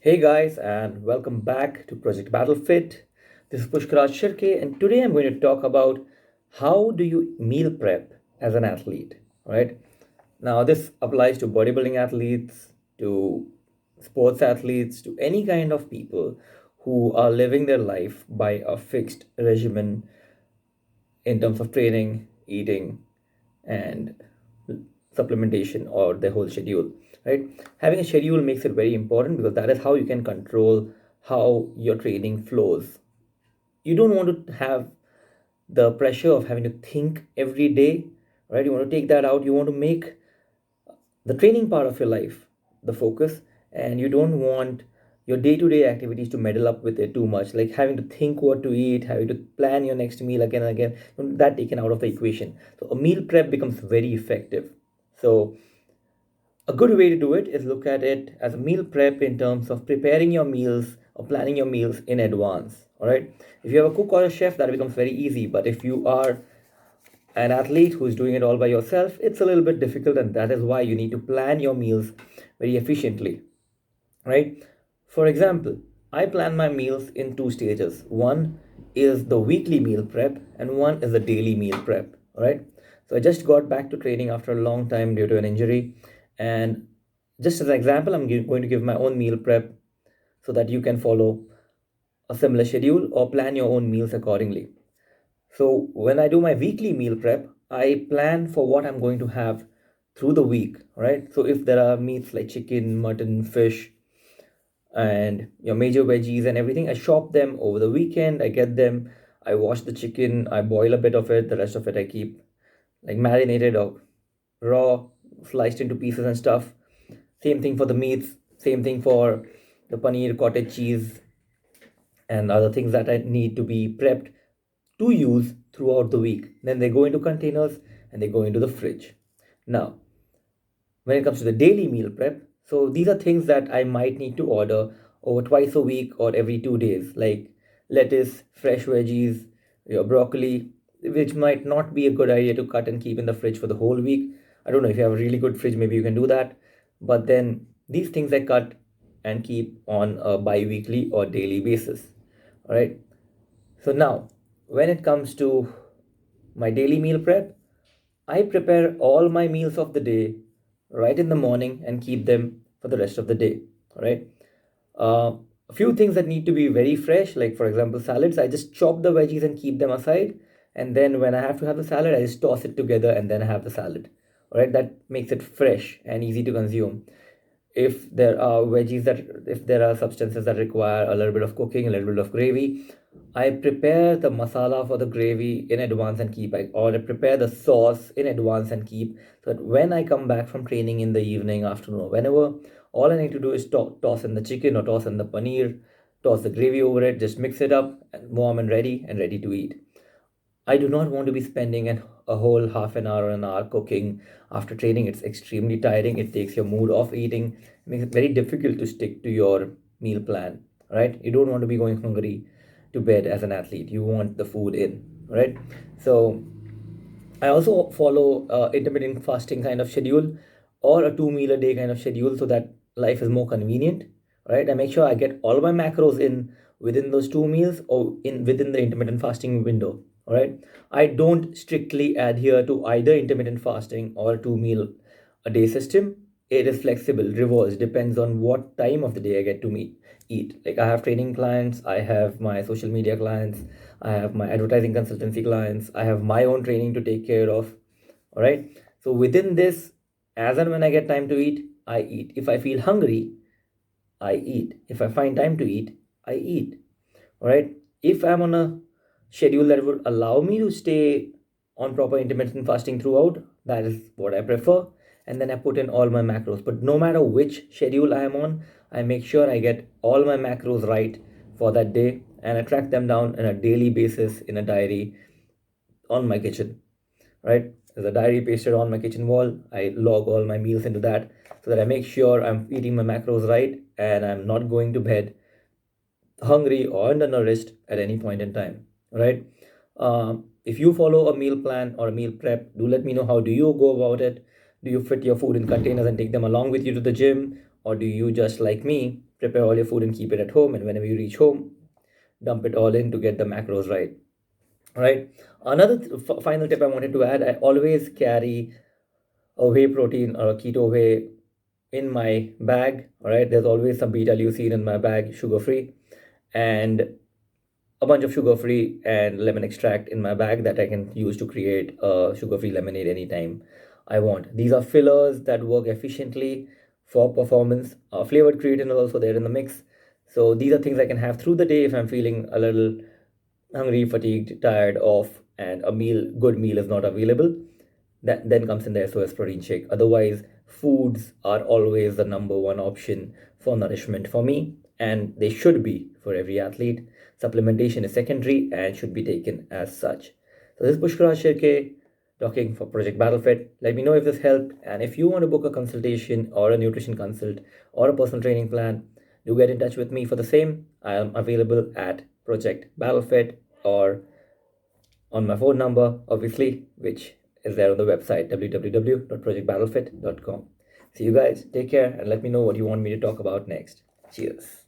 Hey guys, and welcome back to Project Battlefit. This is Pushkaraj Shirke, and today I'm going to talk about how do you meal prep as an athlete. Right now, this applies to bodybuilding athletes, to sports athletes, to any kind of people who are living their life by a fixed regimen in terms of training, eating, and supplementation or the whole schedule, right? Having a schedule makes it very important because that is how you can control how your training flows. You don't want to have the pressure of having to think every day, right? You want to take that out. You want to make the training part of your life the focus, and you don't want your day-to-day activities to meddle up with it too much, like having to think what to eat, having to plan your next meal again and again. You want that taken out of the equation, so a meal prep becomes very effective. So a good way to do it is look at it as a meal prep in terms of preparing your meals or planning your meals in advance. All right, if you have a cook or a chef, that becomes very easy, but if you are an athlete who's doing it all by yourself, it's a little bit difficult, and that is why you need to plan your meals very efficiently, right? For example, I plan my meals in two stages. One is the weekly meal prep, and one is the daily meal prep, right? So I just got back to training after a long time due to an injury, and just as an example, going to give my own meal prep so that you can follow a similar schedule or plan your own meals accordingly. So when I do my weekly meal prep, I plan for what I'm going to have through the week, right? So if there are meats like chicken, mutton, fish, and your major veggies and everything, I shop them over the weekend. I get them, I wash the chicken, I boil a bit of it, the rest of it I keep like marinated or raw, sliced into pieces and stuff. Same thing for the meats, same thing for the paneer, cottage cheese, and other things that I need to be prepped to use throughout the week. Then they go into containers and they go into the fridge. Now, when it comes to the daily meal prep, so these are things that I might need to order over twice a week or every 2 days, like lettuce, fresh veggies, your broccoli, which might not be a good idea to cut and keep in the fridge for the whole week. I don't know if you have a really good fridge, maybe you can do that. But then these things I cut and keep on a bi-weekly or daily basis. All right. So now, when it comes to my daily meal prep, I prepare all my meals of the day right in the morning and keep them for the rest of the day. All right. Uh, a few things that need to be very fresh, like for example, salads, I just chop the veggies and keep them aside. And then when I have to have the salad, I just toss it together and then I have the salad. All right. That makes it fresh and easy to consume. If there are substances that require a little bit of cooking, a little bit of gravy, I prepare the masala for the gravy in advance and keep, or I prepare the sauce in advance and keep, so that when I come back from training in the evening, afternoon, or whenever, all I need to do is toss in the chicken or toss in the paneer, toss the gravy over it, just mix it up, and warm and ready to eat. I do not want to be spending a whole half an hour or an hour cooking after training. It's extremely tiring. It takes your mood off eating. It makes it very difficult to stick to your meal plan, right? You don't want to be going hungry to bed as an athlete. You want the food in, right? So I also follow intermittent fasting kind of schedule or a 2 meal a day kind of schedule so that life is more convenient, right? I make sure I get all my macros in within those 2 meals or in within the intermittent fasting window. All right. I don't strictly adhere to either intermittent fasting or 2 meal a day system. It is flexible, reverse, depends on what time of the day I get to meet eat. Like I have training clients, I have my social media clients, I have my advertising consultancy clients, I have my own training to take care of. All right. So within this, as and when I get time to eat, I eat. If I feel hungry, I eat. If I find time to eat, I eat. All right. If I'm on a schedule that would allow me to stay on proper intermittent fasting throughout, that is what I prefer. And then I put in all my macros. But no matter which schedule I am on, I make sure I get all my macros right for that day and I track them down on a daily basis in a diary on my kitchen, right? There's a diary pasted on my kitchen wall. I log all my meals into that so that I make sure I'm eating my macros right and I'm not going to bed hungry or undernourished at any point in time, right? If you follow a meal plan or a meal prep, do let me know, how do you go about it? Do you fit your food in containers and take them along with you to the gym, or do you just like me prepare all your food and keep it at home, and whenever you reach home, dump it all in to get the macros right. All right. Another final tip I wanted to add: I always carry a whey protein or a keto whey in my bag. All right. There's always some beta leucine in my bag, sugar free, and a bunch of sugar free and lemon extract in my bag that I can use to create a sugar free lemonade anytime I want. These are fillers that work efficiently for performance. Flavored creatine is also there in the mix. So these are things I can have through the day if I'm feeling a little hungry, fatigued, tired, off, and good meal is not available. That then comes in the SOS protein shake. Otherwise, foods are always the number one option for nourishment for me, and they should be for every athlete. Supplementation is secondary and should be taken as such. So this is Pushkaraj Shirke talking for Project Battlefit. Let me know if this helped, and if you want to book a consultation or a nutrition consult or a personal training plan, do get in touch with me for the same. I am available at Project Battlefit or on my phone number, obviously, which is there on the website www.projectbattlefit.com. See you guys, take care, and let me know what you want me to talk about next. Cheers.